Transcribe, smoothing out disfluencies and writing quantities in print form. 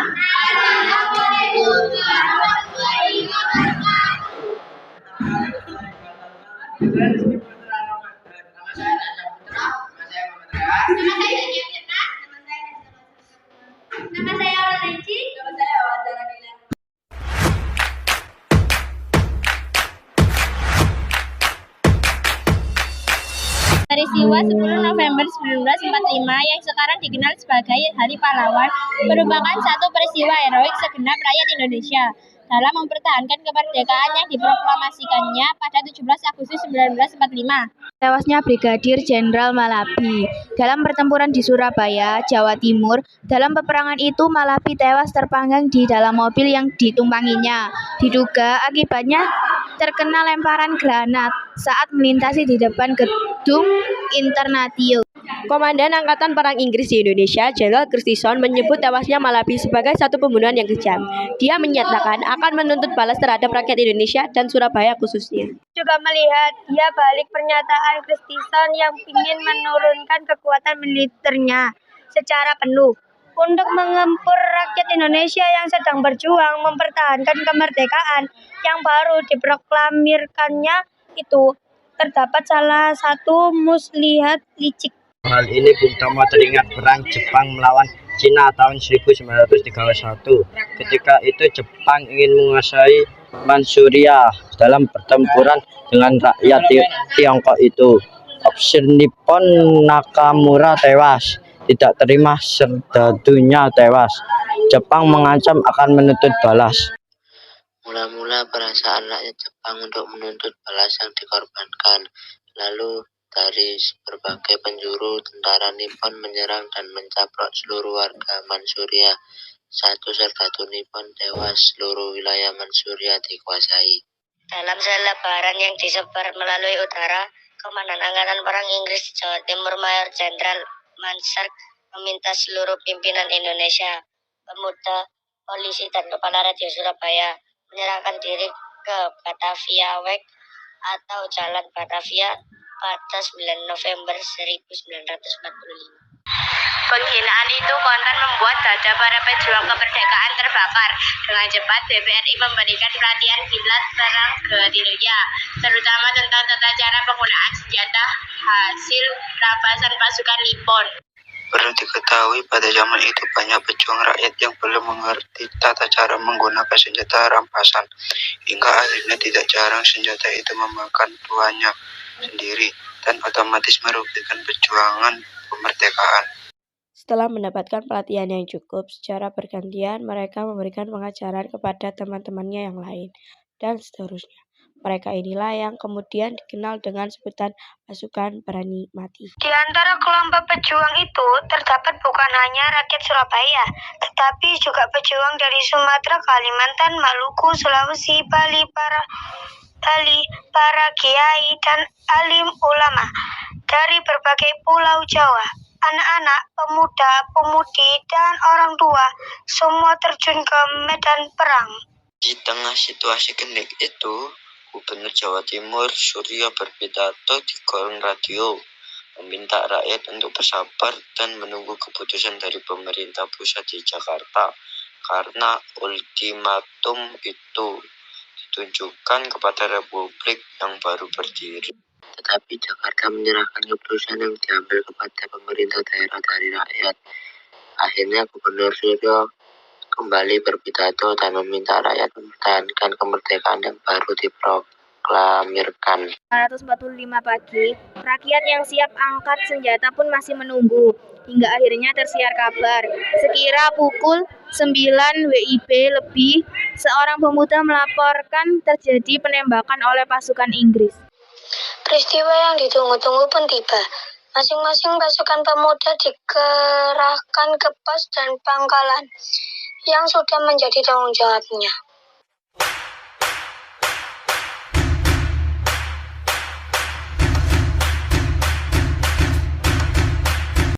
Assalamualaikum warahmatullahi wabarakatuh. Nama saya Oranji. Nama saya Wazara Bila. Peristiwa 10 November 1945 yang sekarang dikenal sebagai Hari Pahlawan merupakan satu peristiwa heroik segenap rakyat Indonesia dalam mempertahankan kemerdekaan yang diproklamasikannya pada 17 Agustus 1945. Tewasnya Brigadir Jenderal Malabi dalam pertempuran di Surabaya, Jawa Timur. Dalam peperangan itu, Malabi tewas terpanggang di dalam mobil yang ditumpanginya. Diduga akibatnya terkena lemparan granat saat melintasi di depan gedung Internatio. Komandan Angkatan Perang Inggris di Indonesia, Jenderal Christison, menyebut tewasnya Malabi sebagai satu pembunuhan yang kejam. Dia menyatakan akan menuntut balas terhadap rakyat Indonesia dan Surabaya khususnya. Juga melihat dia balik pernyataan Christison yang ingin menurunkan kekuatan militernya secara penuh untuk mengempur rakyat Indonesia yang sedang berjuang mempertahankan kemerdekaan yang baru diproklamirkannya itu. Terdapat salah satu muslihat licik. Hal ini Bung Tomo teringat perang Jepang melawan Cina tahun 1931. Ketika itu Jepang ingin menguasai Manchuria dalam pertempuran dengan rakyat Tiongkok itu. Ofisir Nippon Nakamura tewas. Tidak terima serdadunya tewas. Jepang mengancam akan menuntut balas. Mula-mula perasaan rakyat Jepang untuk menuntut balas yang dikorbankan. Lalu dari berbagai penjuru, tentara Nippon menyerang dan mencaplok seluruh warga Manchuria. Satu serdadu Nippon tewas, seluruh wilayah Manchuria dikuasai. Dalam selebaran yang disebar melalui udara, Komandan Angkatan Perang Inggris di Jawa Timur Mayor Jenderal Mansard meminta seluruh pimpinan Indonesia, pemuda, polisi, dan kepala radio Surabaya menyerahkan diri ke Batavia Weg atau Jalan Batavia pada 9 November 1945. Penghinaan itu kontan membuat dada para pejuang kemerdekaan terbakar. Dengan cepat BPRI memberikan pelatihan kilat perang gerilya, terutama tentang tata cara penggunaan senjata hasil rampasan pasukan Nippon. Perlu diketahui pada zaman itu banyak pejuang rakyat yang belum mengerti tata cara menggunakan senjata rampasan. Hingga akhirnya tidak jarang senjata itu memakan tuannya sendiri dan otomatis merugikan perjuangan kemerdekaan. Setelah mendapatkan pelatihan yang cukup, secara bergantian mereka memberikan pengajaran kepada teman-temannya yang lain, dan seterusnya. Mereka inilah yang kemudian dikenal dengan sebutan pasukan berani mati. Di antara kelompok pejuang itu terdapat bukan hanya rakyat Surabaya, tetapi juga pejuang dari Sumatera, Kalimantan, Maluku, Sulawesi, Bali, para kiai dan alim ulama dari berbagai pulau Jawa. Anak-anak, pemuda, pemudi, dan orang tua semua terjun ke medan perang. Di tengah situasi genting itu, Gubernur Jawa Timur Suryo berpidato di koran radio, meminta rakyat untuk bersabar dan menunggu keputusan dari pemerintah pusat di Jakarta, karena ultimatum itu ditunjukkan kepada Republik yang baru berdiri. Tetapi Jakarta menyerahkan keputusan yang diambil kepada pemerintah daerah dari rakyat. Akhirnya Gubernur Suryo kembali berpidato dan meminta rakyat mempertahankan kemerdekaan yang baru diproklamirkan. 1945 pagi, rakyat yang siap angkat senjata pun masih menunggu. Hingga akhirnya tersiar kabar, sekira pukul 9 WIB lebih, seorang pemuda melaporkan terjadi penembakan oleh pasukan Inggris. Peristiwa yang ditunggu-tunggu pun tiba. Masing-masing pasukan pemuda dikerahkan ke pos dan pangkalan yang sudah menjadi tanggung jawabnya.